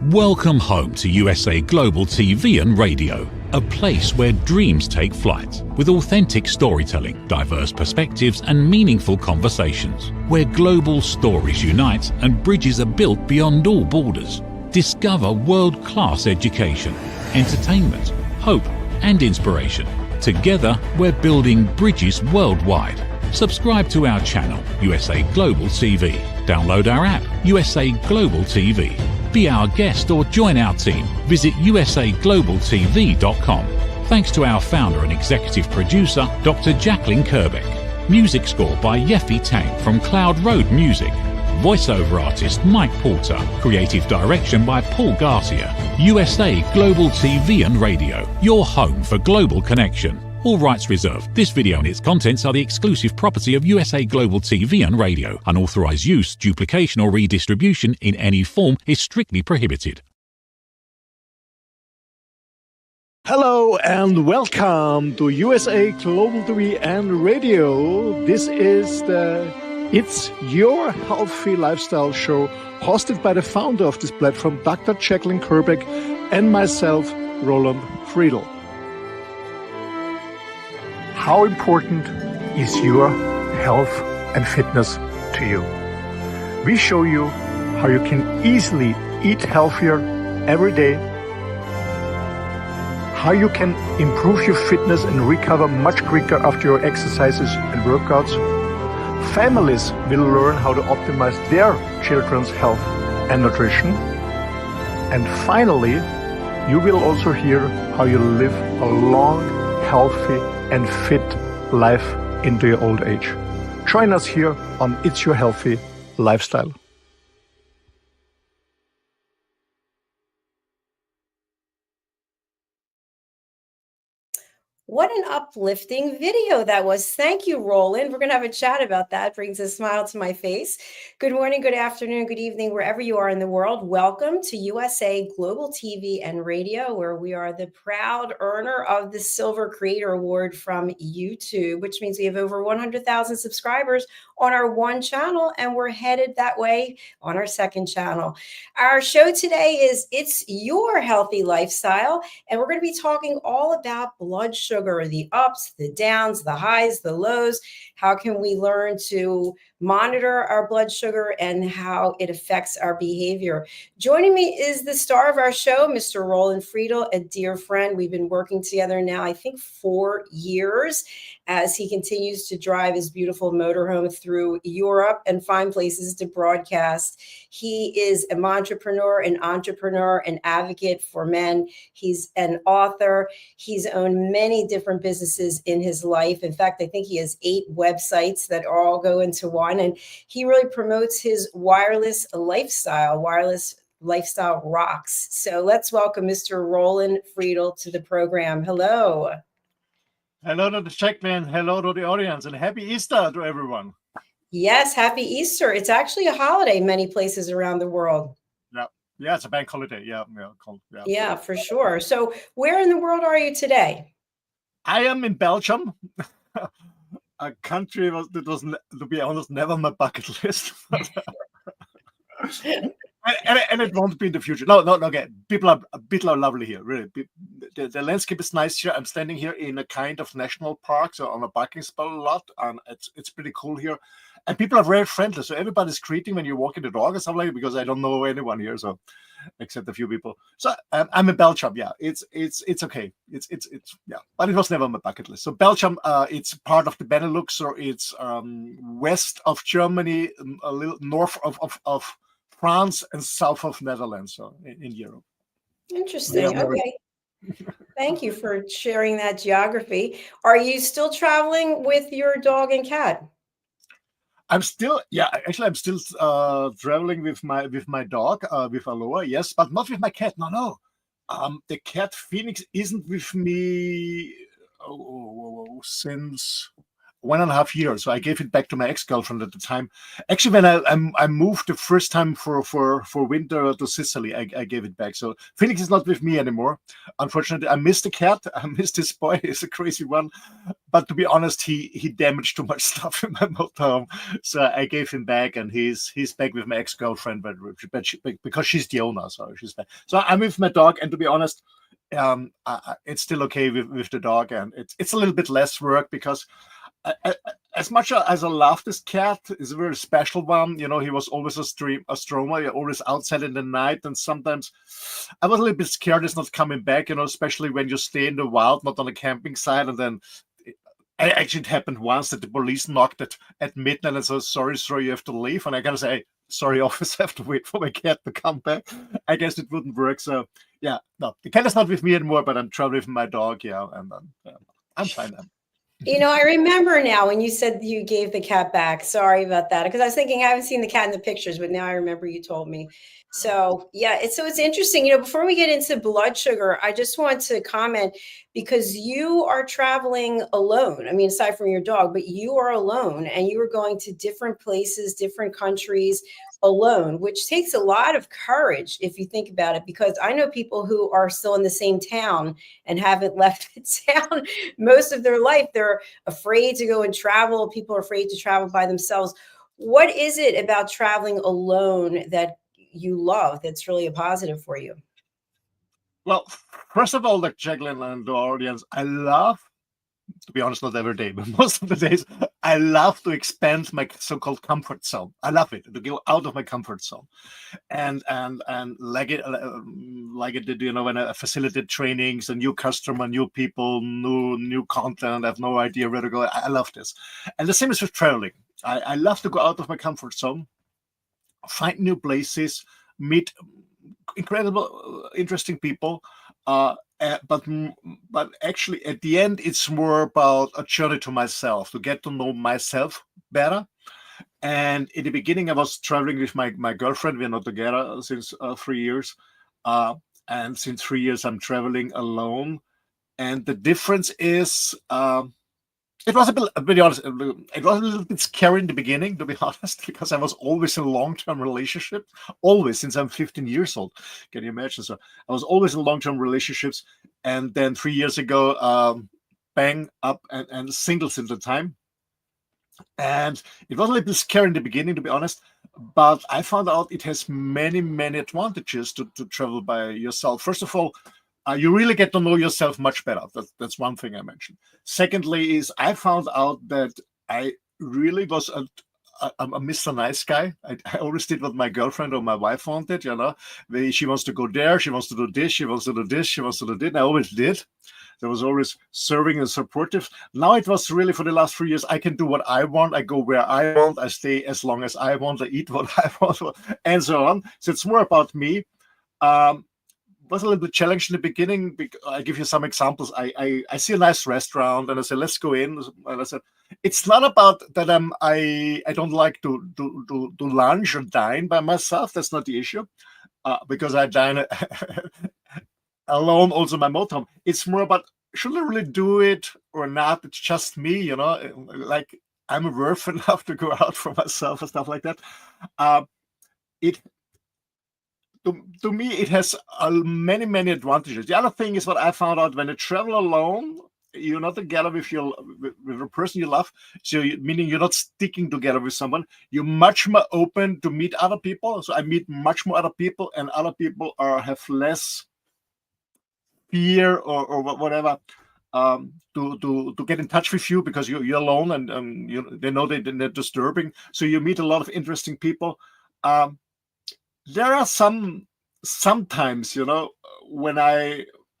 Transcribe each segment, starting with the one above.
Welcome home to USA Global TV and Radio, a place where dreams take flight, with authentic storytelling, diverse perspectives and meaningful conversations, where global stories unite and bridges are built beyond all borders. Discover world-class education, entertainment, hope and inspiration. Together, we're building bridges worldwide. Subscribe to our channel, USA Global TV. Download our app, USA Global TV. Be our guest or join our team. Visit usaglobaltv.com. Thanks to our founder and executive producer, Dr. Jacalyn Kerbeck. Music score by Yeffy Tang from Cloud Road Music. Voiceover artist Mike Porter. Creative direction by Paul Garcia. USA Global TV and Radio. Your home for global connection. All rights reserved. This video and its contents are the exclusive property of USA Global TV and Radio. Unauthorized use, duplication or redistribution in any form is strictly prohibited. Hello and welcome to USA Global TV and Radio. This is It's Your Healthy Lifestyle show, hosted by the founder of this platform, Dr. Jacalyn Kerbeck, and myself, Roland FRIEDL. How important is your health and fitness to you? We show you how you can easily eat healthier every day, how you can improve your fitness and recover much quicker after your exercises and workouts. Families will learn how to optimize their children's health and nutrition. And finally, you will also hear how you live a long, healthy and fit life into your old age. Join us here on It's Your Healthy Lifestyle. What an uplifting video that was. Thank you, Roland. We're going to have a chat about that. Brings a smile to my face. Good morning, good afternoon, good evening, wherever you are in the world. Welcome to USA Global TV and Radio, where we are the proud earner of the Silver Creator Award from YouTube, which means we have over 100,000 subscribers on our one channel, and we're headed that way on our second channel. Our show today is It's Your Healthy Lifestyle, and we're going to be talking all about blood sugar, the ups, the downs, the highs, the lows. How can we learn to monitor our blood sugar and how it affects our behavior? Joining me is the star of our show, Mr. Roland FRIEDL, a dear friend. We've been working together now, I think, 4 years, as he continues to drive his beautiful motorhome through Europe and find places to broadcast. He is a Mantrepreneur, an entrepreneur, an advocate for men. He's an author. He's owned many different businesses in his life. In fact, I think he has 8 websites that all go into one. And he really promotes his wireless lifestyle. Wireless lifestyle rocks. So let's welcome Mr. Roland FRIEDL to the program. Hello. Hello to the Jacalyn, hello to the audience, and happy Easter to everyone. Yes, happy Easter. It's actually a holiday in many places around the world. Yeah, it's a bank holiday. Yeah, for sure. So where in the world are you today? I am in Belgium, a country that was, to be honest, never on my bucket list. And it won't be in the future. No, okay. People are lovely here, really. The landscape is nice here. I'm standing here in a kind of national park, so on a parking spot lot, and it's pretty cool here. And people are very friendly, so everybody's greeting when you walk in the dog or something like that, because I don't know anyone here, so except a few people. So I'm in Belgium. Yeah, it's okay. It's yeah, but it was never on my bucket list. So Belgium, it's part of the Benelux, so it's west of Germany, a little north of France and south of Netherlands, so in Europe. Interesting. Yeah, okay. Thank you for sharing that geography. Are you still traveling with your dog and cat? I'm still traveling with my dog, with Aloha, yes, but not with my cat. No. The cat Phoenix isn't with me since 1.5 years. So I gave it back to my ex-girlfriend at the time. Actually, when I moved the first time for winter to Sicily, I gave it back. So Felix is not with me anymore. Unfortunately, I missed the cat. I missed this boy. He's a crazy one. But to be honest, he damaged too much stuff in my motorhome. So I gave him back, and he's back with my ex-girlfriend, but because she's the owner, so she's back. So I'm with my dog, and to be honest, it's still okay with the dog, and it's a little bit less work because as much as I love this cat, it's a very special one. You know, he was always a stromer, always outside in the night, and sometimes I was a little bit scared he's not coming back. You know, especially when you stay in the wild, not on a camping site, and then. Actually, it happened once that the police knocked at midnight and said, sorry, you have to leave. And I gotta say, sorry, officer, I have to wait for my cat to come back. I guess it wouldn't work. So, yeah, no, the cat is not with me anymore, but I'm traveling with my dog, yeah, and I'm fine now. You know, I remember now when you said you gave the cat back. Sorry about that, because I was thinking I haven't seen the cat in the pictures, but now I remember you told me. So yeah, it's interesting. You know, before we get into blood sugar, I just want to comment because you are traveling alone. I mean, aside from your dog, but you are alone, and you are going to different places, different countries alone, which takes a lot of courage if you think about it, because I know people who are still in the same town and haven't left the town most of their life. They're afraid to go and travel. People are afraid to travel by themselves. What is it about traveling alone that you love that's really a positive for you? Well, first of all, like Jacalyn and the audience, I love, to be honest, not every day, but most of the days, I love to expand my so-called comfort zone. I love it, to go out of my comfort zone, and like it did, you know, when I facilitate trainings, a new customer, new people, new content. I have no idea where to go. I love this, and the same is with traveling. I love to go out of my comfort zone, find new places, meet incredible, interesting people. But actually, at the end, it's more about a journey to myself, to get to know myself better. And in the beginning, I was traveling with my girlfriend. We're not together since 3 years. And since 3 years, I'm traveling alone. And the difference is, it was a bit honest. It was a little bit scary in the beginning, to be honest, because I was always in a long-term relationship, always since I'm 15 years old. Can you imagine? So I was always in long-term relationships, and then 3 years ago, bang up and singles at the time, and it was a little bit scary in the beginning, to be honest. But I found out it has many advantages to travel by yourself. First of all, you really get to know yourself much better. That's one thing I mentioned. Secondly, is I found out that I really was a Mr. Nice Guy. I always did what my girlfriend or my wife wanted. You know, she wants to go there, she wants to do this, she wants to do this, she wants to do this. And I always did. There was always serving and supportive. Now it was really for the last 3 years, I can do what I want. I go where I want. I stay as long as I want. I eat what I want, and so on. So it's more about me. Was a little bit challenged in the beginning. I give you some examples. I see a nice restaurant and I say, let's go in. And I said, it's not about that I don't like to lunch or dine by myself. That's not the issue, because I dine alone also in my motorhome. It's more about, should I really do it or not? It's just me, you know, like I'm worth enough to go out for myself and stuff like that. To me, it has many advantages. The other thing is what I found out: when you travel alone, you're not together with a person you love. So meaning you're not sticking together with someone. You're much more open to meet other people. So I meet much more other people, and other people have less fear or whatever to get in touch with you, because you're alone, and they know they're disturbing. So you meet a lot of interesting people. There are sometimes, you know, when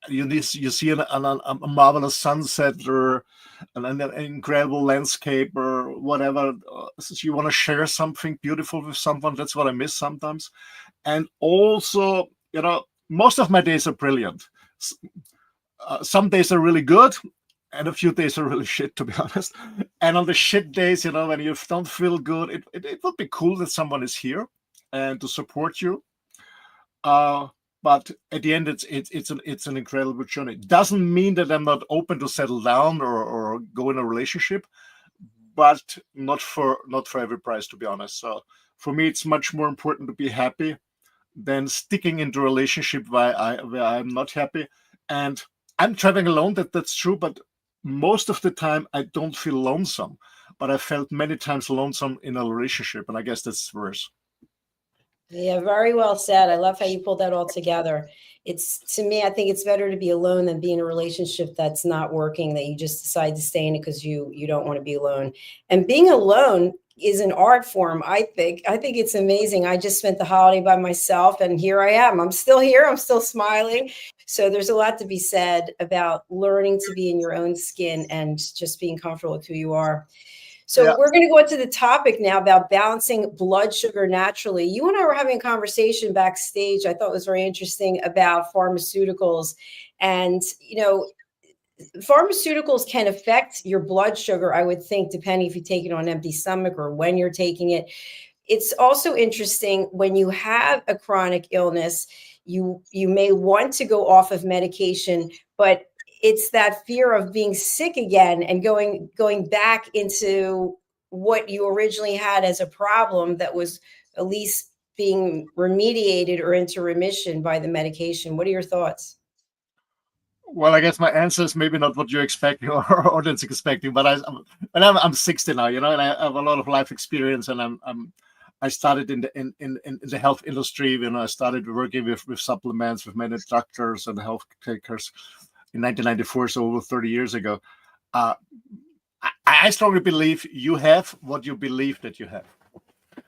you see a marvelous sunset or an incredible landscape or whatever, so you want to share something beautiful with someone. That's what I miss sometimes. And also, you know, most of my days are brilliant. Some days are really good, and a few days are really shit, to be honest. And on the shit days, you know, when you don't feel good, it would be cool that someone is here and to support you. But at the end, it's an incredible journey. It doesn't mean that I'm not open to settle down or go in a relationship, but not for every price, to be honest. So for me, it's much more important to be happy than sticking into a relationship where I'm not happy. And I'm traveling alone, that's true, but most of the time I don't feel lonesome, but I felt many times lonesome in a relationship, and I guess that's worse. Yeah, very well said. I love how you pulled that all together. To me, I think it's better to be alone than be in a relationship that's not working, that you just decide to stay in it because you don't want to be alone. And being alone is an art form, I think. I think it's amazing. I just spent the holiday by myself, and here I am. I'm still here. I'm still smiling. So there's a lot to be said about learning to be in your own skin and just being comfortable with who you are. So we're going to go into the topic now about balancing blood sugar naturally. You and I were having a conversation backstage. I thought was very interesting about pharmaceuticals. And, pharmaceuticals can affect your blood sugar, I would think, depending if you take it on an empty stomach or when you're taking it. It's also interesting when you have a chronic illness, you may want to go off of medication, but it's that fear of being sick again and going back into what you originally had as a problem that was at least being remediated or into remission by the medication. What are your thoughts? Well, I guess my answer is maybe not what you're expecting or audience expecting, but I'm 60 now, and I have a lot of life experience, and I started in the health industry. I started working with supplements, with many doctors and health takers in 1994, so over 30 years ago. I strongly believe you have what you believe that you have.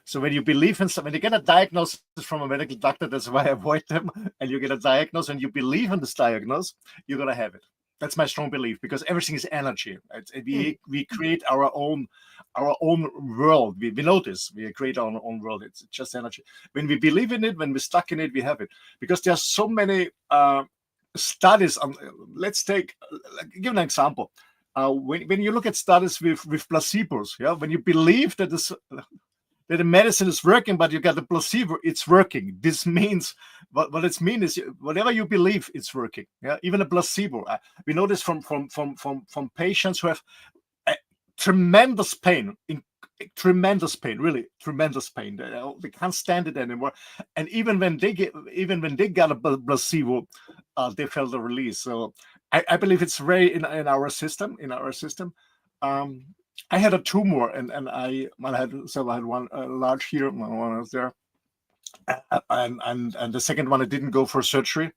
So when you believe in something, when you get a diagnosis from a medical doctor, that's why I avoid them, and you get a diagnosis and you believe in this diagnosis, you're going to have it. That's my strong belief, because everything is energy. We create our own world. We know this. We create our own world. It's just energy. When we believe in it, when we're stuck in it, we have it. Because there are so many studies on, give an example. When you look at studies with placebos, when you believe that the medicine is working, but you got the placebo, it's working. This means what it means is whatever you believe, it's working. Even a placebo. We know this from patients who have tremendous pain, really tremendous pain. They can't stand it anymore. And even when they got a placebo, they felt a release. So I believe it's very in our system. I had a tumor, and I had one large here when I was there, and the second one I didn't go for surgery.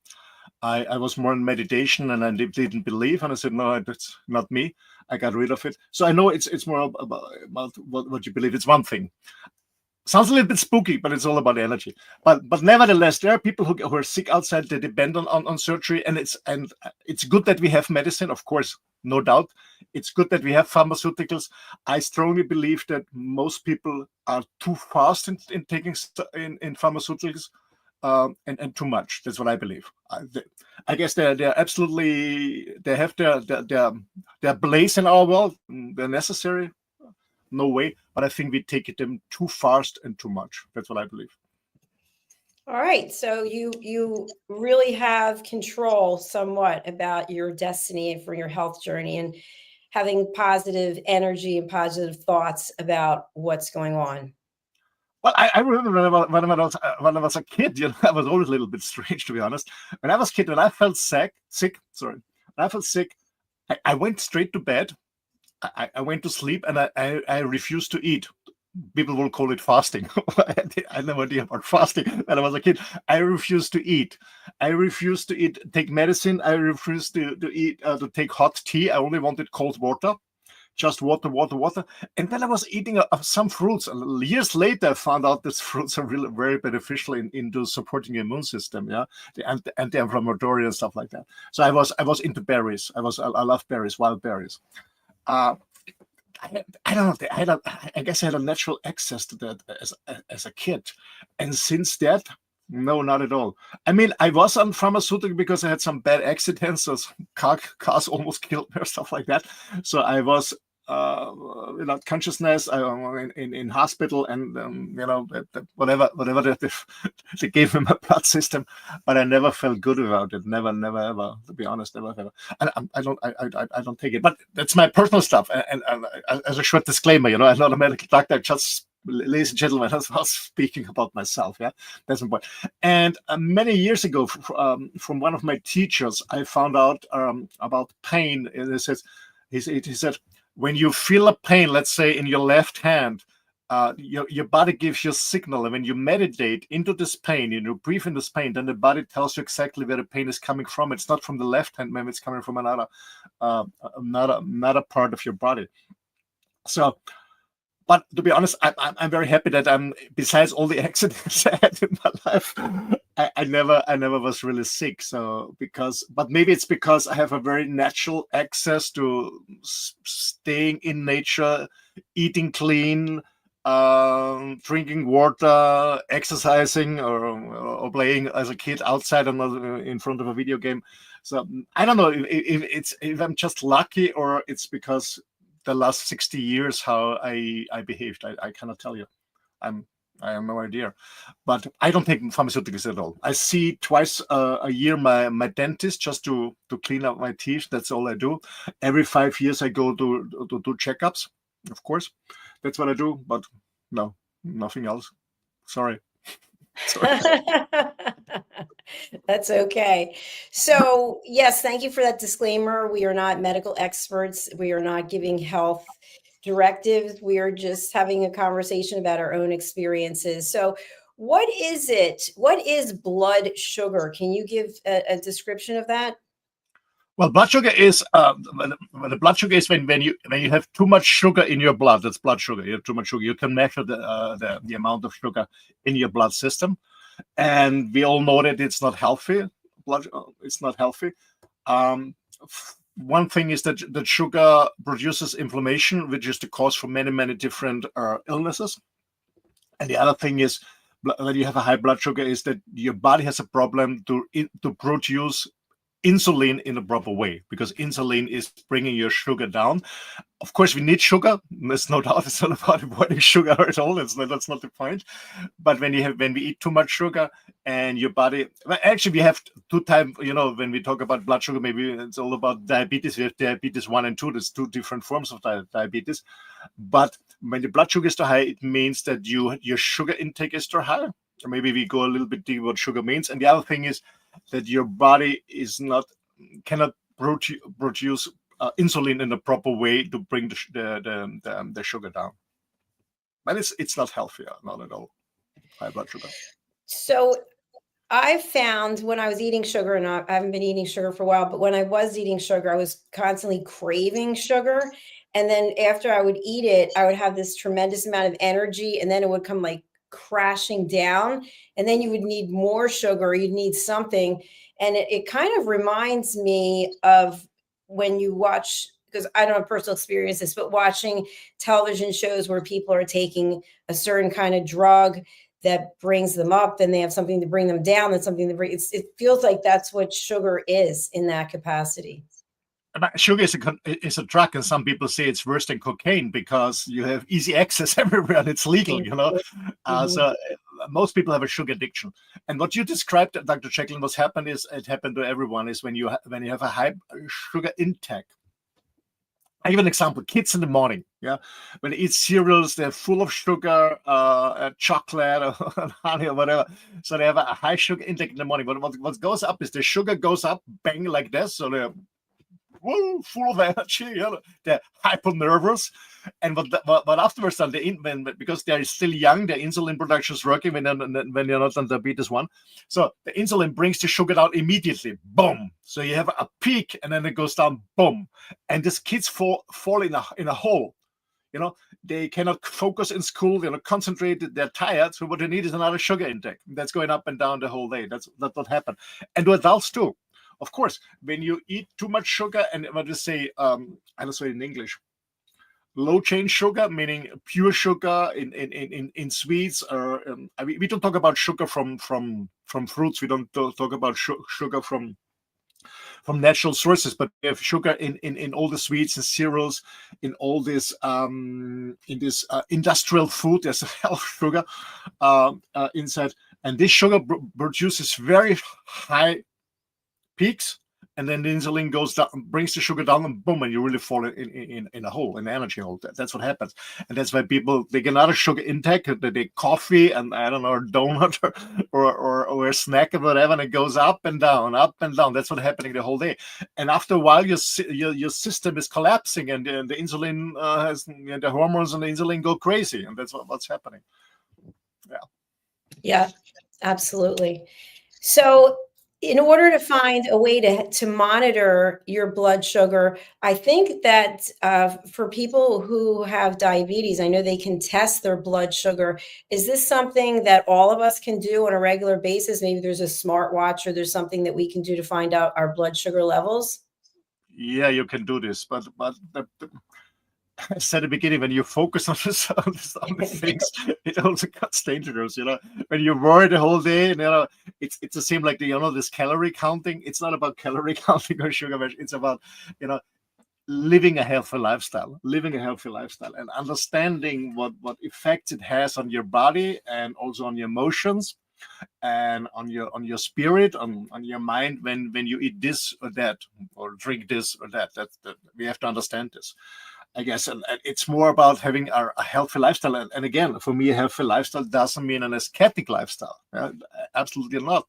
I was more in meditation, and I didn't believe, and I said, no, that's not me. I got rid of it. So I know it's more about what you believe. It's one thing. Sounds a little bit spooky, but it's all about energy. But nevertheless, there are people who are sick outside. They depend on surgery, and it's good that we have medicine, of course, no doubt. It's good that we have pharmaceuticals. I strongly believe that most people are too fast in taking in pharmaceuticals, and too much. That's what I believe. I guess they're absolutely, they have their place in our world. They're necessary. No way, but I think we take them too fast and too much. That's what I believe. All right, so you really have control somewhat about your destiny and for your health journey, and having positive energy and positive thoughts about what's going on. Well, I remember when I was a kid, I was always a little bit strange, to be honest. When I was a kid, when I felt sick, I went straight to bed. I went to sleep, and I refused to eat. People will call it fasting. I had no idea about fasting when I was a kid. I refused to eat. Take medicine. I refused to eat, to take hot tea. I only wanted cold water, just water. And then I was eating some fruits. Years later, I found out that fruits are really very beneficial into supporting the immune system. The anti-inflammatory and stuff like that. So I was into berries. I love berries, wild berries. I don't know. I guess I had a natural access to that as a kid, and since that, no, not at all. I mean, I was on pharmaceutical because I had some bad accidents, so cars almost killed me or stuff like that. So I was consciousness in hospital, and whatever they gave me my blood system, but I never felt good about it. Never ever. To be honest, never ever. And I don't take it. But that's my personal stuff. And as a short disclaimer, I'm not a medical doctor. Just, ladies and gentlemen, I was speaking about myself. Yeah, that's important. And many years ago, from one of my teachers, I found out about pain. And he said, when you feel a pain, let's say in your left hand, your body gives you a signal. And when you meditate into this pain, breathe in this pain, then the body tells you exactly where the pain is coming from. It's not from the left hand, maybe it's coming from another part of your body. So, but to be honest, I'm very happy that besides all the accidents I had in my life, I never was really sick. So but maybe it's because I have a very natural access to staying in nature, eating clean, drinking water, exercising, or playing as a kid outside and not in front of a video game. So I don't know if I'm just lucky, or it's because the last 60 years how I behaved. I cannot tell you. I have no idea. But I don't take pharmaceuticals at all. I see twice a year my dentist just to clean up my teeth. That's all I do. Every 5 years I go to do checkups, of course. That's what I do, but no, nothing else. Sorry. That's okay. So yes, thank you for that disclaimer. We are not medical experts. We are not giving health directives. We are just having a conversation about our own experiences. So what is it? What is blood sugar? Can you give a description of that? Well, blood sugar is the blood sugar is when you have too much sugar in your blood. That's blood sugar. You have too much sugar. You can measure the amount of sugar in your blood system, and we all know that it's not healthy. It's not healthy. One thing is that sugar produces inflammation, which is the cause for many different illnesses. And the other thing is, when you have a high blood sugar, is that your body has a problem to produce insulin in a proper way, because insulin is bringing your sugar down. Of course, we need sugar. There's no doubt. It's not about avoiding sugar at all. That's not the point. But when we eat too much sugar and your body, well, actually, we have two types. When we talk about blood sugar, maybe it's all about diabetes. We have diabetes 1 and 2. There's two different forms of diabetes. But when the blood sugar is too high, it means that your sugar intake is too high. Or maybe we go a little bit deep what sugar means. And the other thing is that your body cannot produce insulin in a proper way to bring the sugar down. But it's not healthy, not at all. High blood sugar. So I found when I was eating sugar, and I haven't been eating sugar for a while, but when I was eating sugar, I was constantly craving sugar. And then after I would eat it, I would have this tremendous amount of energy, and then it would come like crashing down, and then you would need more sugar, you'd need something. And it kind of reminds me of when you watch, because I don't have personal experiences, but watching television shows where people are taking a certain kind of drug that brings them up, and they have something to bring them down, and something to bring, it feels like that's what sugar is in that capacity. Sugar is a drug, and some people say it's worse than cocaine because you have easy access everywhere and it's legal, So most people have a sugar addiction. And what you described, Dr. Jacalyn, it happened to everyone, is when you have a high sugar intake. I give an example. Kids in the morning, when they eat cereals, they're full of sugar, chocolate or honey or whatever. So they have a high sugar intake in the morning. But what goes up is the sugar goes up, bang, like this. So they're full of energy, they're hyper nervous, and but afterwards, because they're still young, their insulin production is working when they're not on diabetes 1. So the insulin brings the sugar down immediately, boom. So you have a peak, and then it goes down, boom. And these kids fall in a hole. They cannot focus in school. They're not concentrated. They're tired. So what they need is another sugar intake. That's going up and down the whole day. That's what happened. And to adults too. Of course, when you eat too much sugar, and what you say, I don't say it in English, low chain sugar, meaning pure sugar in sweets, or we don't talk about sugar from fruits. We don't talk about sugar from from natural sources, but we have sugar in all the sweets and cereals, in all this industrial food. There's a hell of sugar inside, and this sugar produces very high peaks, and then the insulin goes down, brings the sugar down, and boom, and you really fall in a hole, in an energy hole. That's what happens, and that's why people, they get another sugar intake, they take coffee and I don't know, a donut or a snack or whatever, and it goes up and down, up and down. That's what's happening the whole day, and after a while, your system is collapsing, and the insulin the hormones and the insulin go crazy, and that's what's happening. Yeah, absolutely. So in order to find a way to monitor your blood sugar, I think that for people who have diabetes, I know they can test their blood sugar. Is this something that all of us can do on a regular basis? Maybe there's a smartwatch or there's something that we can do to find out our blood sugar levels? Yeah, you can do this, but I said at the beginning, when you focus on the things, it also gets dangerous. When you're worried the whole day, and it's the same like this calorie counting. It's not about calorie counting or sugar measure. It's about living a healthy lifestyle, and understanding what effects it has on your body and also on your emotions and on your spirit, on your mind when you eat this or that or drink this or that. We have to understand this, I guess, and it's more about having a healthy lifestyle. And again, for me, a healthy lifestyle doesn't mean an ascetic lifestyle. Absolutely not.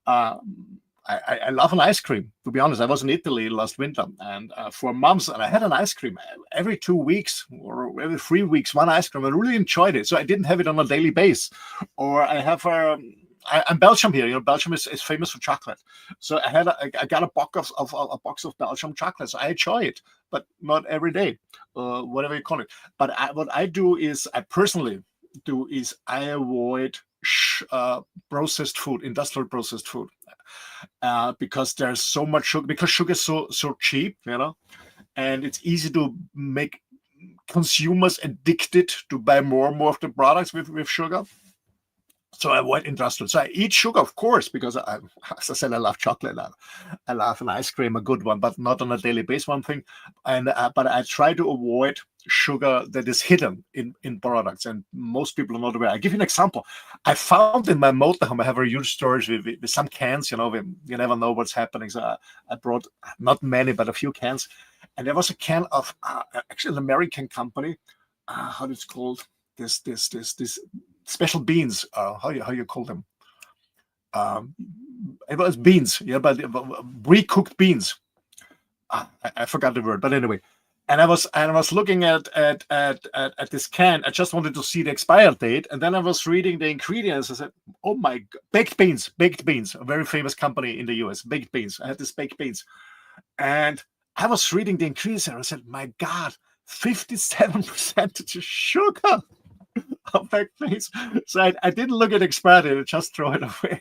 I love an ice cream. To be honest, I was in Italy last winter, and for months, and I had an ice cream every 2 weeks or every 3 weeks, one ice cream. I really enjoyed it. So I didn't have it on a daily basis. Or I have I'm Belgium here. Belgium is famous for chocolate. So I got a box of Belgium chocolate. So I enjoy it, but not every day, whatever you call it. But what I do is, I personally do is I avoid processed food, industrial processed food, because there's so much sugar. Because sugar is so cheap, and it's easy to make consumers addicted to buy more and more of the products with sugar. So I avoid industrial. So I eat sugar, of course, because as I said, I love chocolate. I love an ice cream, a good one, but not on a daily basis, one thing. And but I try to avoid sugar that is hidden in products, and most people are not aware. I give you an example. I found in my motorhome, I have a huge storage with some cans. You never know what's happening. So I brought not many, but a few cans, and there was a can of actually an American company. How it's called? This special beans. How you call them? It was beans, but pre-cooked beans. I forgot the word, but anyway. And I was looking at this can. I just wanted to see the expiry date, and then I was reading the ingredients. I said, "Oh my God, baked beans, a very famous company in the US, baked beans." I had this baked beans, and I was reading the ingredients, and I said, "My God, 57% sugar." Of baked beans. So I didn't look at expiry date, I just throw it away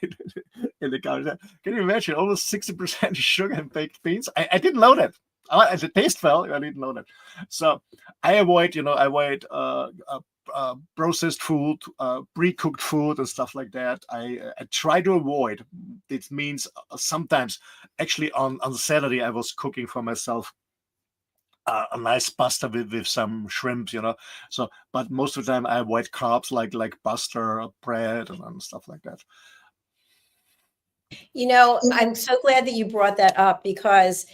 in the garbage. Can you imagine almost 60% sugar in baked beans? I didn't know that. As a taste well, I didn't know that. So I avoid, processed food, pre-cooked food and stuff like that. I try to avoid. It means sometimes, actually on Saturday, I was cooking for myself a nice pasta with some shrimp, So, but most of the time I avoid carbs like pasta, bread, and stuff like that. I'm so glad that you brought that up, because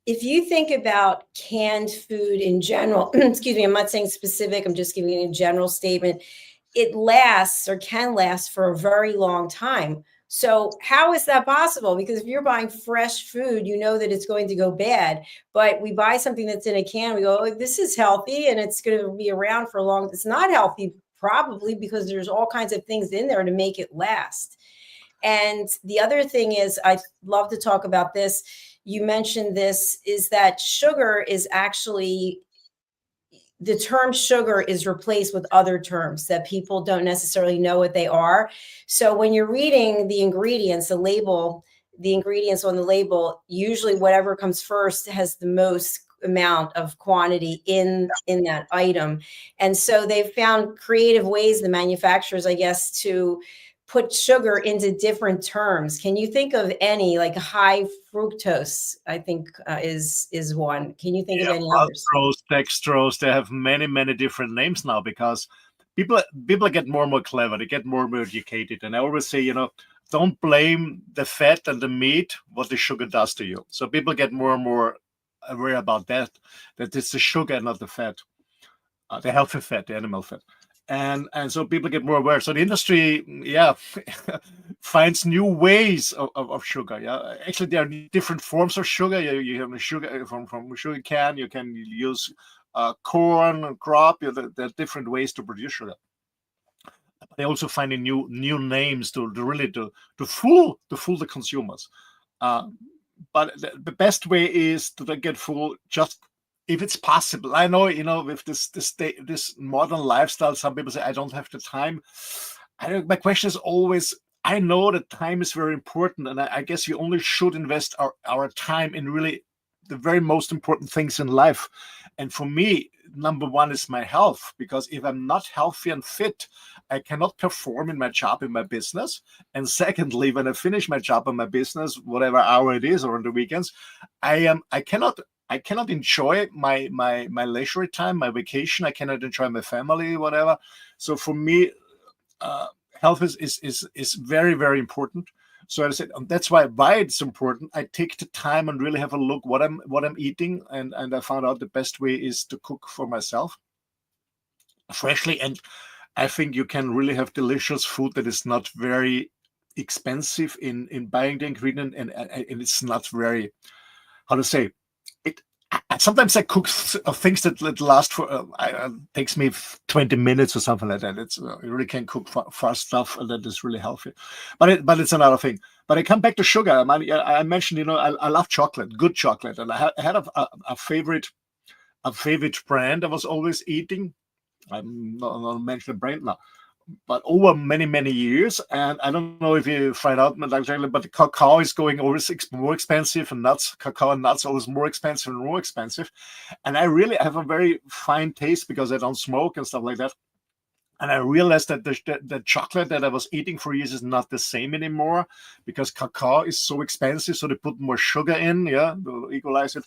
if you think about canned food in general, excuse me, I'm not saying specific, I'm just giving you a general statement. It lasts or can last for a very long time. So how is that possible? Because if you're buying fresh food, you know that it's going to go bad. But we buy something that's in a can, we go, "Oh, this is healthy and it's going to be around for long." It's not healthy, probably, because there's all kinds of things in there to make it last. And the other thing is, I love to talk about this. You mentioned this, is that sugar is actually, the term sugar is replaced with other terms that people don't necessarily know what they are. So when you're reading the ingredients, the ingredients on the label, usually whatever comes first has the most amount of quantity in that item. And so they've found creative ways, the manufacturers, I guess, to put sugar into different terms. Can you think of any, like high fructose, I think is one. Can you think of any others? Fructose, dextrose, they have many, many different names now because people get more and more clever. They get more and more educated. And I always say, don't blame the fat and the meat, what the sugar does to you. So people get more and more aware about that it's the sugar and not the fat, the healthy fat, the animal fat. And so people get more aware. So the industry, finds new ways of sugar. Yeah, actually there are different forms of sugar. You have sugar from sugar cane. You can use corn, crop. There are different ways to produce sugar. They also finding new names to really fool the consumers. But the best way is to get fooled just if it's possible. I know, with this modern lifestyle, some people say I don't have the time. My question is always, I know that time is very important, and I guess we only should invest our time in really the very most important things in life. And for me, number one is my health, because if I'm not healthy and fit, I cannot perform in my job, in my business. And secondly, when I finish my job and my business, whatever hour it is or on the weekends, I cannot enjoy my leisure time, my vacation. I cannot enjoy my family, whatever. So for me, health is very, very important. So I said, that's why it's important. I take the time and really have a look what I'm eating, and I found out the best way is to cook for myself freshly. And I think you can really have delicious food that is not very expensive in buying the ingredient, and it's not very, how to say it. Sometimes I cook things that last for takes me 20 minutes or something like that. You really can cook fast stuff, and that is really healthy. But it's another thing. But I come back to sugar. I mentioned, I love chocolate, good chocolate, and I had a favorite brand I was always eating. I'm not mentioning the brand now, but over many, many years. And I don't know if you find out, but cacao is going always more expensive, and cacao and nuts always more expensive and more expensive. And I really have a very fine taste because I don't smoke and stuff like that. And I realized that the chocolate that I was eating for years is not the same anymore, because cacao is so expensive. So they put more sugar in, to equalize it.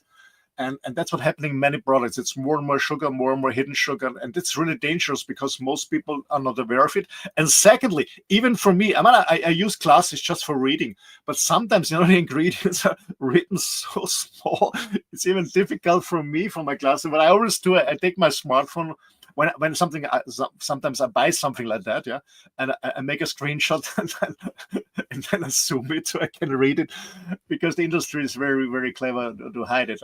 And that's what's happening in many products. It's more and more sugar, more and more hidden sugar. And it's really dangerous because most people are not aware of it. And secondly, even for me, I use glasses just for reading, but sometimes, the ingredients are written so small. It's even difficult for me for my glasses. But I always do it. I take my smartphone when something, sometimes I buy something like that, and I make a screenshot and then I zoom it so I can read it, because the industry is very, very clever to hide it.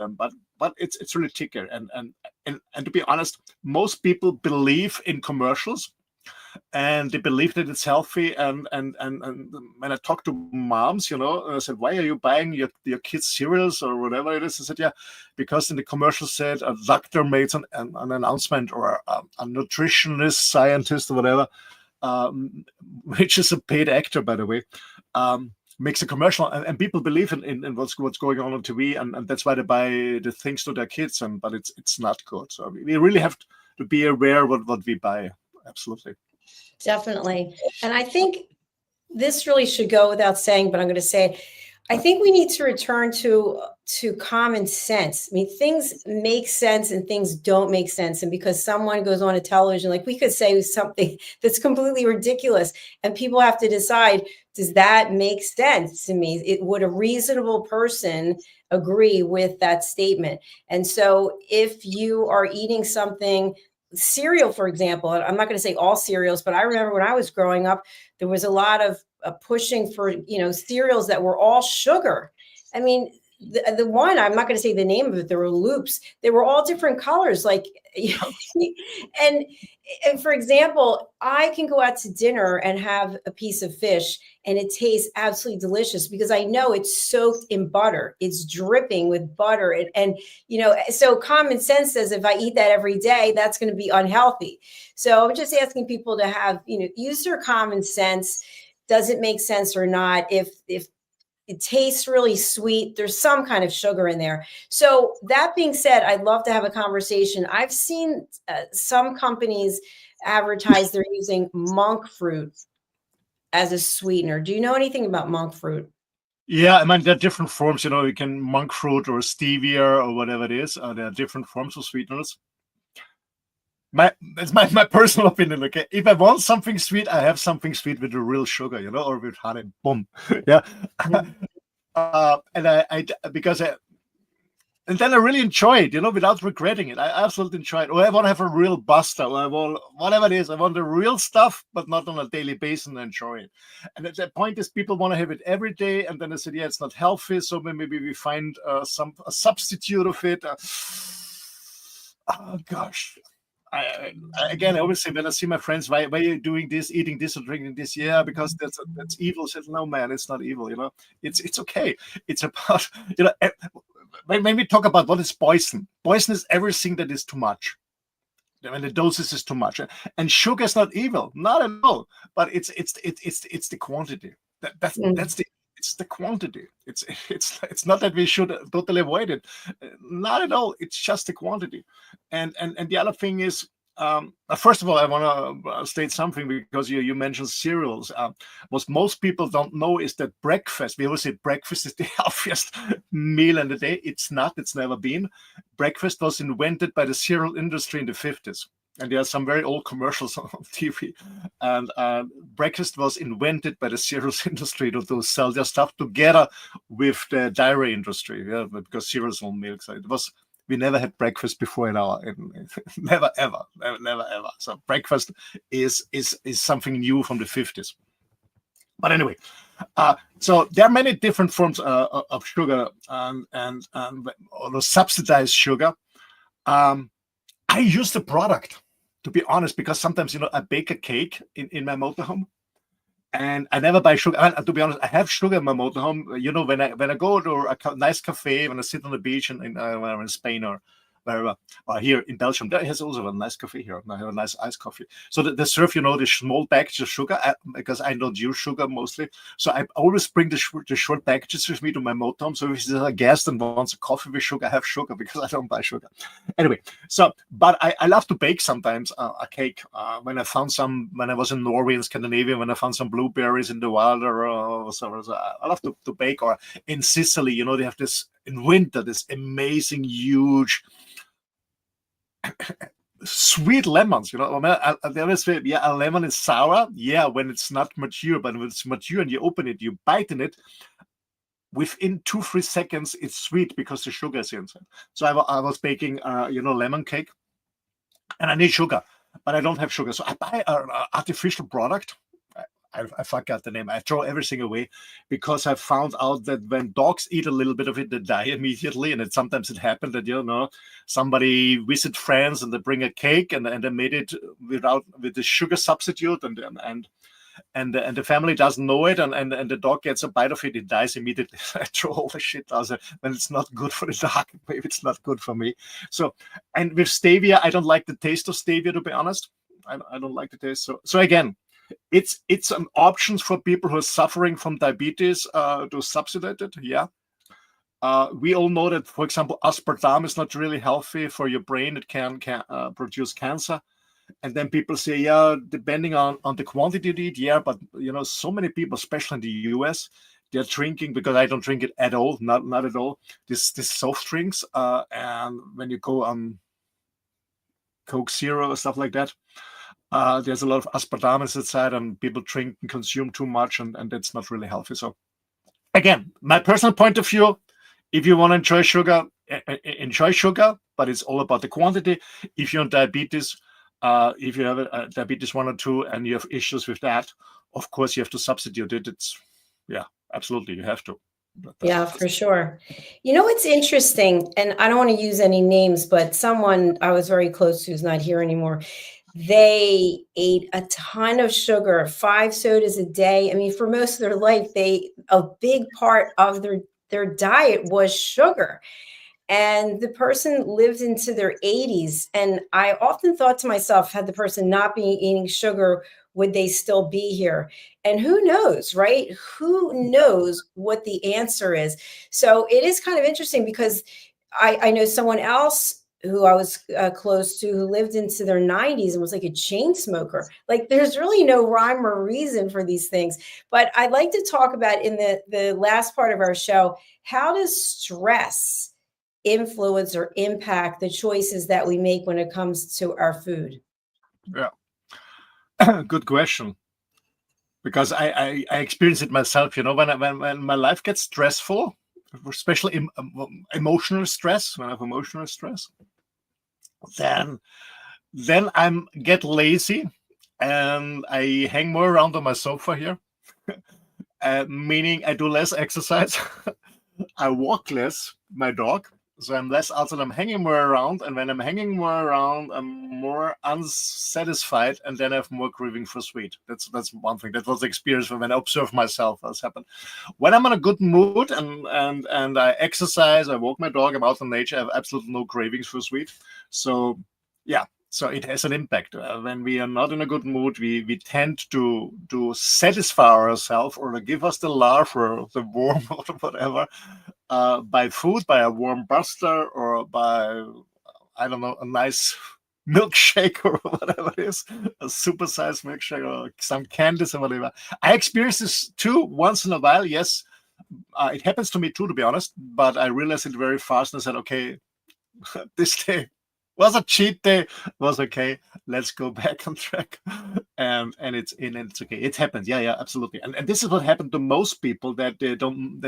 But it's really ticker. And to be honest, most people believe in commercials, and they believe that it's healthy. And when I talk to moms, I said, why are you buying your kids cereals or whatever it is? I said, because in the commercial said a doctor made an announcement, or a nutritionist, scientist, or whatever, which is a paid actor, by the way, makes a commercial, and people believe in what's going on TV, and that's why they buy the things to their kids. But it's not good. So we really have to be aware what we buy. Absolutely. Definitely. And I think this really should go without saying, but I'm going to say it. I think we need to return to common sense. I mean, things make sense and things don't make sense. And because someone goes on a television, like we could say something that's completely ridiculous, and people have to decide, does that make sense to me? Would a reasonable person agree with that statement? And so if you are eating something, cereal, for example, I'm not going to say all cereals, but I remember when I was growing up, there was a lot of pushing for, cereals that were all sugar. I mean, the one, I'm not going to say the name of it, there were loops. They were all different colors. Like, and for example, I can go out to dinner and have a piece of fish and it tastes absolutely delicious because I know it's soaked in butter. It's dripping with butter. And so common sense says if I eat that every day, that's going to be unhealthy. So I'm just asking people to have, use their common sense. Does it make sense or not? If it tastes really sweet, there's some kind of sugar in there. So that being said, I'd love to have a conversation. I've seen some companies advertise they're using monk fruit. as a sweetener. Do you know anything about monk fruit? Yeah, I mean, there are different forms. You can monk fruit or stevia or whatever it is. There are different forms of sweeteners. It's my personal opinion. Okay, if I want something sweet, I have something sweet with the real sugar, or with honey. Boom, yeah. And and then I really enjoy it, without regretting it. I absolutely enjoy it. Or I want to have a real buster, or I want whatever it is. I want the real stuff, but not on a daily basis, and enjoy it. And at that point is people want to have it every day, and then I said, yeah, it's not healthy, so maybe we find a substitute of it. Oh gosh. I always say when I see my friends, why are you doing this, eating this, or drinking this? Yeah, because that's evil. I said, no, man, it's not evil. It's okay. It's about when we talk about what is poison is everything that is too much. When the doses is too much, and sugar is not evil, not at all. But it's the quantity. It's the quantity. It's not that we should totally avoid it, not at all. It's just the quantity. And the other thing is, first of all, I want to state something, because you mentioned cereals. What most people don't know is that breakfast, we always say breakfast is the healthiest meal in the day. It's not. It's never been. Breakfast was invented by the cereal industry in the 50s. And there are some very old commercials on TV. And breakfast was invented by the cereals industry to sell their stuff together with the dairy industry, because cereals on milk. So we never had breakfast before never ever. So breakfast is something new from the 50s. But anyway, so there are many different forms of sugar and subsidized sugar. I use the product, to be honest, because sometimes, I bake a cake in my motorhome, and I never buy sugar. To be honest, I have sugar in my motorhome. When I go to a nice cafe, when I sit on the beach in Spain or wherever, or here in Belgium, there is also a nice cafe here. I have a nice iced coffee. So they serve, the small package of sugar, because I don't use sugar mostly. So I always bring the short packages with me to my motorhome. So if there's a guest and wants a coffee with sugar, I have sugar, because I don't buy sugar. Anyway, but I love to bake sometimes a cake. When I was in Norway and Scandinavia, when I found some blueberries in the wild or so I love to bake. Or in Sicily, they have this in winter, this amazing, huge sweet lemons. They always say, a lemon is sour. Yeah, when it's not mature, but when it's mature and you open it, you bite in it, within 2-3 seconds, it's sweet because the sugar is inside. So I was baking, lemon cake, and I need sugar, but I don't have sugar. So I buy an artificial product. I forgot the name. I throw everything away, because I found out that when dogs eat a little bit of it, they die immediately. And sometimes it happened that, somebody visit friends and they bring a cake and they made it with the sugar substitute, and the family doesn't know it, and the dog gets a bite of it, it dies immediately. I throw all the shit out there. When it's not good for the dog, maybe it's not good for me. So, and with stevia, I don't like the taste of stevia, to be honest. I don't like the taste. So again, it's an option for people who are suffering from diabetes to subsidize it. Yeah. We all know that, for example, aspartame is not really healthy for your brain. It can produce cancer. And then people say, yeah, depending on the quantity you eat, yeah, but so many people, especially in the US, they're drinking, because I don't drink it at all, not at all, this soft drinks. And when you go on Coke Zero or stuff like that, there's a lot of aspartame inside, and people drink and consume too much, and that's not really healthy. So again, my personal point of view, if you want to enjoy sugar, but it's all about the quantity. If you're on diabetes, if you have a diabetes 1 or 2 and you have issues with that, of course you have to substitute it. Absolutely, you have to. Yeah, for sure. It's interesting, and I don't want to use any names, but someone I was very close to who's not here anymore, they ate a ton of sugar, 5 sodas a day. I mean, for most of their life, a big part of their diet was sugar. And the person lived into their 80s. And I often thought to myself, had the person not been eating sugar, would they still be here? And who knows, right? Who knows what the answer is? So it is kind of interesting, because I know someone else who I was close to, who lived into their 90s and was like a chain smoker. Like, there's really no rhyme or reason for these things. But I'd like to talk about in the last part of our show, how does stress influence or impact the choices that we make when it comes to our food? Yeah, good question. Because I experience it myself, you know, when my life gets stressful, especially emotional stress, when I have emotional stress, then I get lazy and I hang more around on my sofa here, meaning I do less exercise. I walk less, my dog, so I'm less outside. I'm hanging more around, and when I'm hanging more around, I'm more unsatisfied, and then I have more craving for sweet. That's one thing. That was the experience when I observe myself as happened. When I'm in a good mood and I exercise, I walk my dog, I'm out in nature, I have absolutely no cravings for sweet. So yeah. So it has an impact. When we are not in a good mood, we tend to satisfy ourselves or to give us the love or the warmth or whatever by food, by a warm buster, or by, I don't know, a nice milkshake or whatever it is, a supersized milkshake or some candies or whatever. I experience this too once in a while. Yes, it happens to me too, to be honest. But I realized it very fast and I said, okay, this day was a cheat day, was okay, let's go back on track. And it's okay, it happens. Yeah, absolutely. And this is what happened to most people, that they don't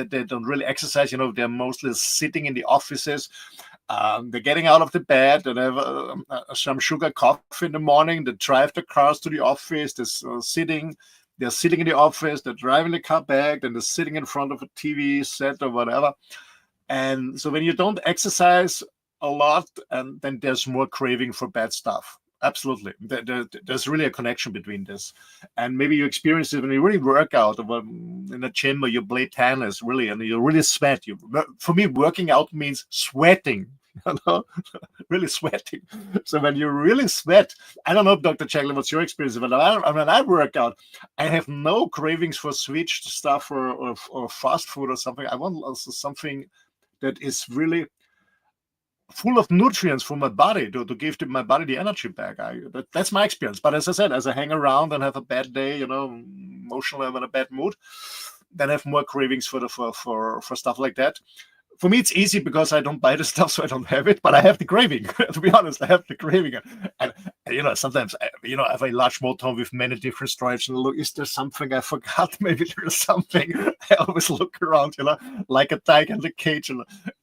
really exercise. You know, they're mostly sitting in the offices. They're getting out of the bed and have some sugar coffee in the morning. They drive the cars to the office. They're sitting in the office. They're driving the car back. Then they're sitting in front of a TV set or whatever. And so when you don't exercise a lot, and then there's more craving for bad stuff. Absolutely. There's really a connection between this. And maybe you experience it when you really work out in a gym or you play tennis, really, and you really sweat. For me, working out means sweating, you know, really sweating. So when you really sweat, I don't know, Dr. Jacalyn, what's your experience? But when I work out, I have no cravings for sweet stuff or fast food or something. I want also something that is really full of nutrients for my body to give my body the energy back. That's my experience. But as I said, as I hang around and have a bad day, you know, emotionally I'm in a bad mood, then I have more cravings for stuff like that. For me, it's easy because I don't buy the stuff, so I don't have it. But I have the craving. To be honest, I have the craving, and you know, sometimes I have a large motorhome with many different storage. And look, is there something I forgot? Maybe there's something. I always look around, you know, like a tiger in the cage,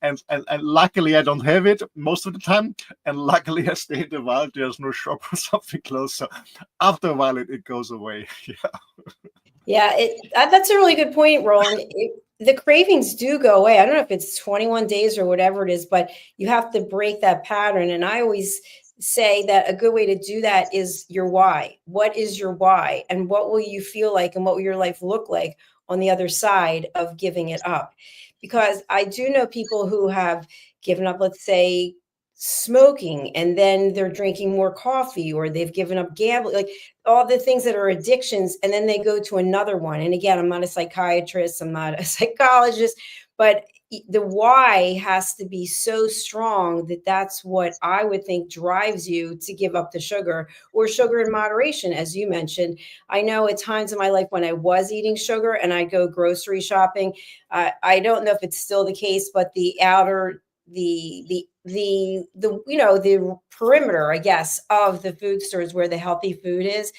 and luckily I don't have it most of the time. And luckily I stay in the wild. There's no shop or something close, so after a while it goes away. Yeah, that's a really good point, Roland. The cravings do go away. I don't know if it's 21 days or whatever it is, but you have to break that pattern. And I always say that a good way to do that is your why. What is your why? And what will you feel like and what will your life look like on the other side of giving it up? Because I do know people who have given up, let's say, smoking, and then they're drinking more coffee, or they've given up gambling, like all the things that are addictions, and then they go to another one. And again, I'm not a psychiatrist, I'm not a psychologist, but the why has to be so strong that that's what I would think drives you to give up the sugar, or sugar in moderation, as you mentioned. I know at times in my life when I was eating sugar and I go grocery shopping, I don't know if it's still the case, but the perimeter, I guess, of the food stores where the healthy food is.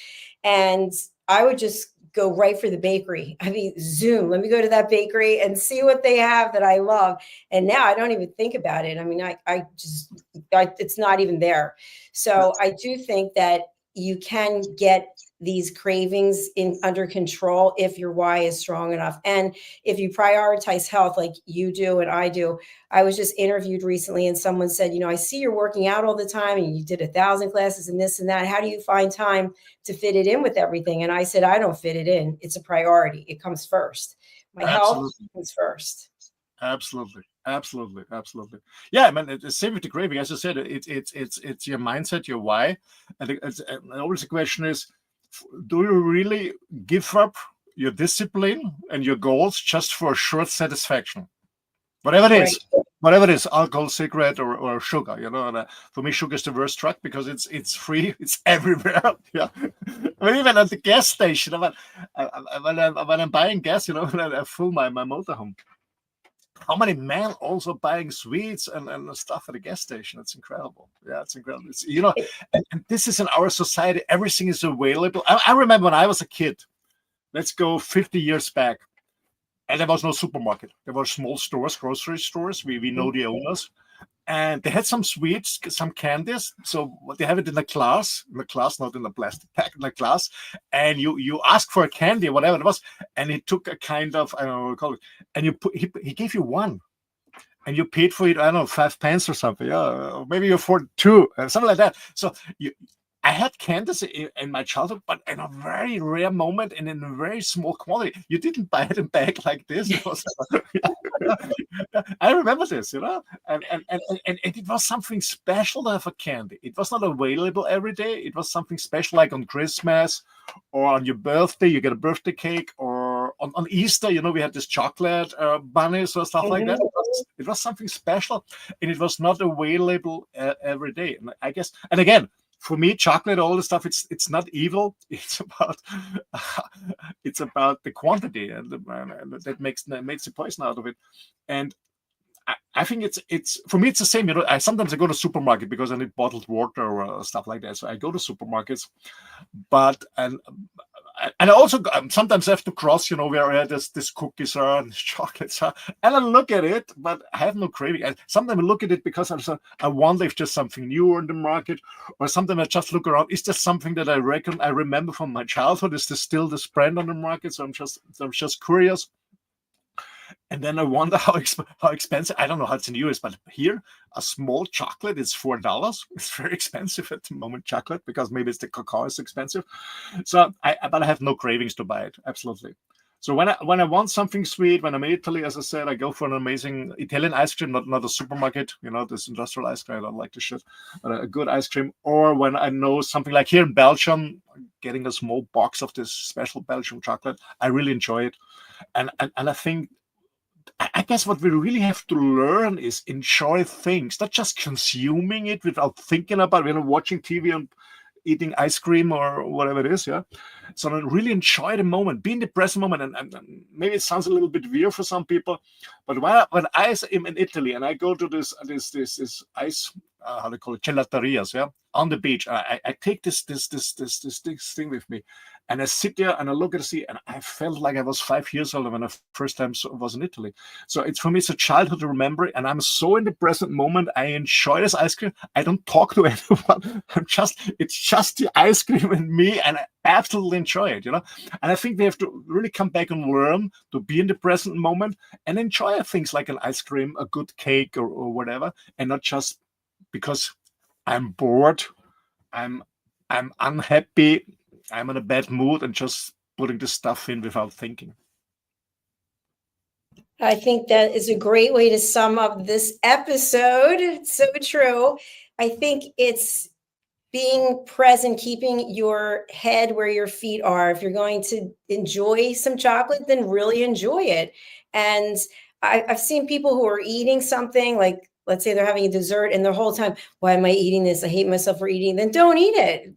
And I would just go right for the bakery. I mean, Zoom, let me go to that bakery and see what they have that I love. And now I don't even think about it. I mean, it's not even there. So I do think that you can get these cravings under control if your why is strong enough. And if you prioritize health like you do and I do. I was just interviewed recently and someone said, you know, I see you're working out all the time and you did 1,000 classes and this and that. How do you find time to fit it in with everything? And I said, I don't fit it in. It's a priority. It comes first. My health comes first. Absolutely. Yeah, I mean, it's the same with the craving. As I said, it's your mindset, your why. And always the question is, do you really give up your discipline and your goals just for a short satisfaction? Whatever it is, whatever it is, alcohol, cigarette, or sugar, And for me, sugar is the worst drug because it's free, it's everywhere. Yeah, I mean, even at the gas station, when I'm buying gas, when I fill my motorhome. How many men also buying sweets and stuff at the gas station? It's incredible. Yeah, it's incredible. It's, and this is in our society. Everything is available. I remember when I was a kid. Let's go 50 years back. And there was no supermarket. There were small stores, grocery stores. We know the owners. And they had some sweets, some candies. So they have it in a glass, not in a plastic pack, in a glass. And you ask for a candy or whatever it was. And he took a kind of, I don't know what to call it. And he gave you one. And you paid for it, I don't know, 5 pence or something. Yeah, or maybe you afford 2, something like that. So I had candies in my childhood, but in a very rare moment and in a very small quantity. You didn't buy it in bag like this. It was, I remember this, and it was something special to have a candy. It was not available every day. It was something special, like on Christmas or on your birthday, you get a birthday cake, or on Easter, we had this chocolate bunnies or stuff like that. It was something special, and it was not available every day. And I guess, and again, for me, chocolate, all the stuff, it's not evil. It's about the quantity, and that makes the poison out of it. And I think it's for me, it's the same. Sometimes I go to supermarket because I need bottled water or stuff like that. So I go to supermarkets, but and I also sometimes have to cross, where this cookies are and chocolates are, and I look at it, but I have no craving. Sometimes I look at it because I wonder if there's something new in the market, or sometimes I just look around. Is there something that I remember from my childhood? Is there still this brand on the market? So I'm just curious. And then I wonder how expensive. I don't know how it's in the US, but here a small chocolate is $4. It's very expensive at the moment, chocolate, because maybe it's the cacao is expensive. So but I have no cravings to buy it. Absolutely. So when I want something sweet, when I'm in Italy, as I said, I go for an amazing Italian ice cream, not a supermarket, this industrial ice cream. I don't like the shit, but a good ice cream. Or when I know something like here in Belgium, getting a small box of this special Belgian chocolate, I really enjoy it. And I think, I guess what we really have to learn is enjoy things, not just consuming it without thinking about it, watching TV and eating ice cream or whatever it is, yeah. So really enjoy the moment, be in the present moment. And maybe it sounds a little bit weird for some people, but when I am in Italy and I go to this ice, how do you call it, gelaterias, yeah, on the beach, I take this thing with me, and I sit there and I look at the sea, and I felt like I was 5 years old when I first time was in Italy. So for me, it's a childhood to remember, and I'm so in the present moment. I enjoy this ice cream. I don't talk to anyone. It's just the ice cream and me, and I absolutely enjoy it, And I think we have to really come back and learn to be in the present moment and enjoy things like an ice cream, a good cake, or whatever, and not just because I'm bored, I'm unhappy, I'm in a bad mood, and just putting the stuff in without thinking. I think that is a great way to sum up this episode. It's so true. I think it's being present, keeping your head where your feet are. If you're going to enjoy some chocolate, then really enjoy it. And I've seen people who are eating something, like, let's say they're having a dessert, and the whole time, why am I eating this? I hate myself for eating. Then don't eat it.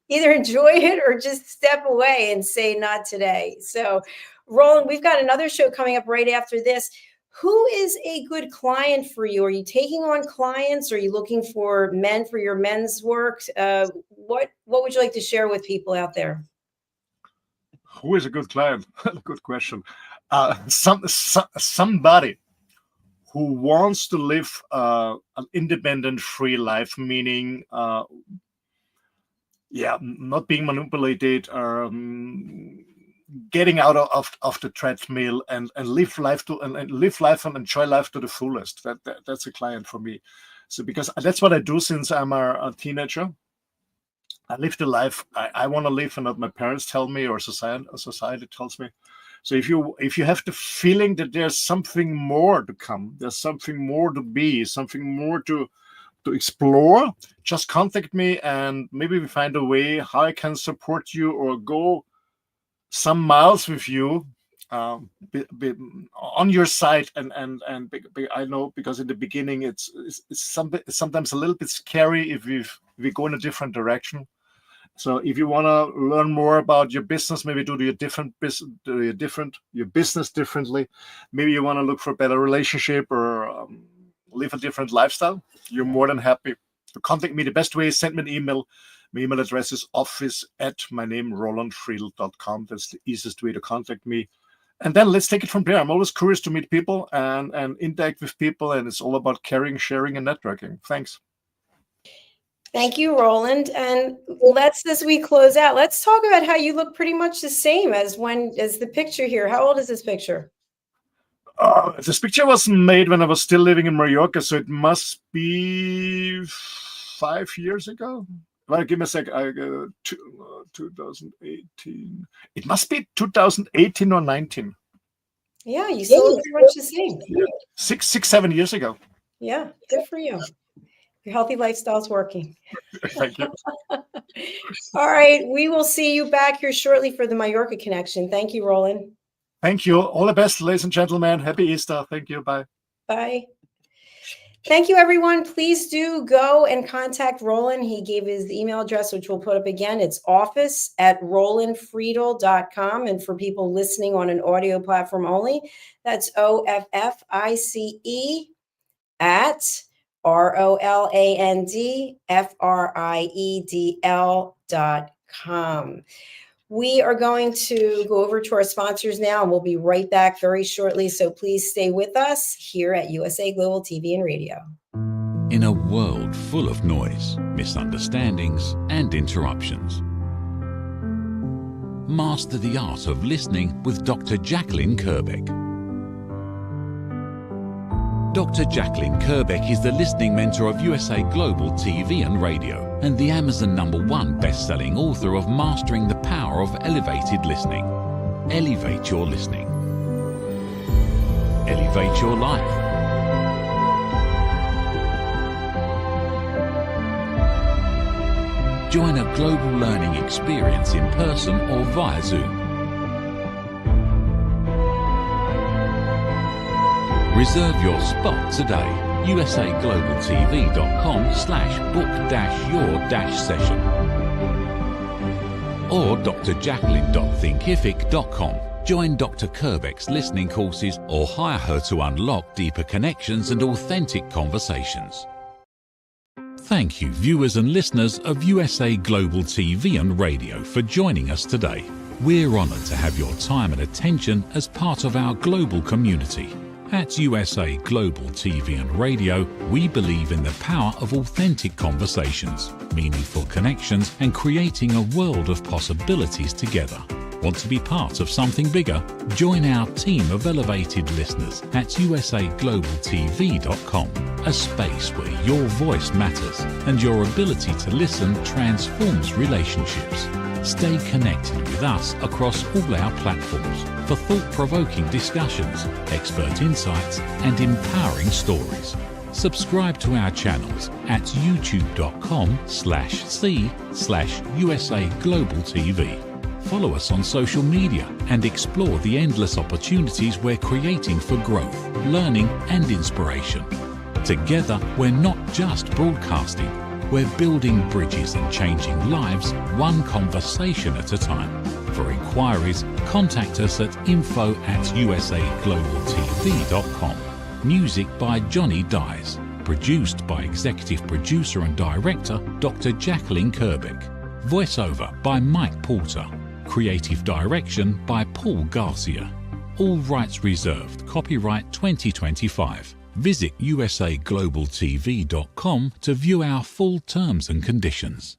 Either enjoy it or just step away and say, not today. So, Roland, we've got another show coming up right after this. Who is a good client for you? Are you taking on clients? Are you looking for men for your men's work? What would you like to share with people out there? Who is a good client? Good question. Somebody who wants to live an independent, free life, meaning, not being manipulated, getting out of the treadmill and live life and enjoy life to the fullest. That's a client for me. So because that's what I do since I'm a teenager. I live the life I want to live, and not my parents tell me or society tells me. So if you have the feeling that there's something more to come, there's something more to be, something more to explore, just contact me, and maybe we find a way how I can support you or go some miles with you be on your side, and I know, because in the beginning it's sometimes a little bit scary if we go in a different direction. So if you want to learn more about your business, maybe do your business differently, maybe you want to look for a better relationship or live a different lifestyle, you're more than happy to contact me. The best way is send me an email. My email address is office@rolandfriedl.com. That's the easiest way to contact me. And then let's take it from there. I'm always curious to meet people and interact with people, and it's all about caring, sharing, and networking. Thanks. Thank you, Roland. And as we close out, let's talk about how you look pretty much the same as the picture here. How old is this picture? This picture was made when I was still living in Mallorca, so it must be 5 years ago. Well, give me a sec. 2018. It must be 2018 or 19. Yeah, you still look pretty much the same. Yeah. 7 years ago. Yeah, good for you. Your healthy lifestyle's working. Thank you. All right, we will see you back here shortly for the Mallorca connection. Thank you, Roland. Thank you. All the best, ladies and gentlemen. Happy Easter. Thank you. Bye. Bye. Thank you, everyone. Please do go and contact Roland. He gave his email address, which we'll put up again. It's office@rolandfriedl.com. And for people listening on an audio platform only, that's OFFICE@ROLANDFRIEDL.com. We are going to go over to our sponsors now, and we'll be right back very shortly. So please stay with us here at USA Global TV and Radio. In a world full of noise, misunderstandings, and interruptions, master the art of listening with Dr. Jacalyn Kerbeck. Dr. Jacalyn Kerbeck is the listening mentor of USA Global TV and Radio and the Amazon #1 best-selling author of Mastering the Power of Elevated Listening. Elevate your listening. Elevate your life. Join a global learning experience in person or via Zoom. Reserve your spot today. usaglobaltv.com/book-your-session or drjacalyn.thinkific.com. Join Dr. Kerbeck's listening courses or hire her to unlock deeper connections and authentic conversations. Thank you, viewers and listeners of USA Global TV and Radio, for joining us today. We're honored to have your time and attention as part of our global community. At USA Global TV and Radio, we believe in the power of authentic conversations, meaningful connections, and creating a world of possibilities together. Want to be part of something bigger? Join our team of elevated listeners at usaglobaltv.com, a space where your voice matters and your ability to listen transforms relationships. Stay connected with us across all our platforms for thought-provoking discussions, expert insights, and empowering stories. Subscribe to our channels at youtube.com/c/USA-Global-TV. Follow us on social media and explore the endless opportunities we're creating for growth, learning, and inspiration. Together, we're not just broadcasting. We're building bridges and changing lives, one conversation at a time. For inquiries, contact us at info@usaglobaltv.com. Music by Johnny Dies. Produced by Executive Producer and Director Dr. Jacalyn Kerbeck. Voiceover by Mike Porter. Creative Direction by Paul Garcia. All rights reserved. Copyright 2025. Visit usaglobaltv.com to view our full terms and conditions.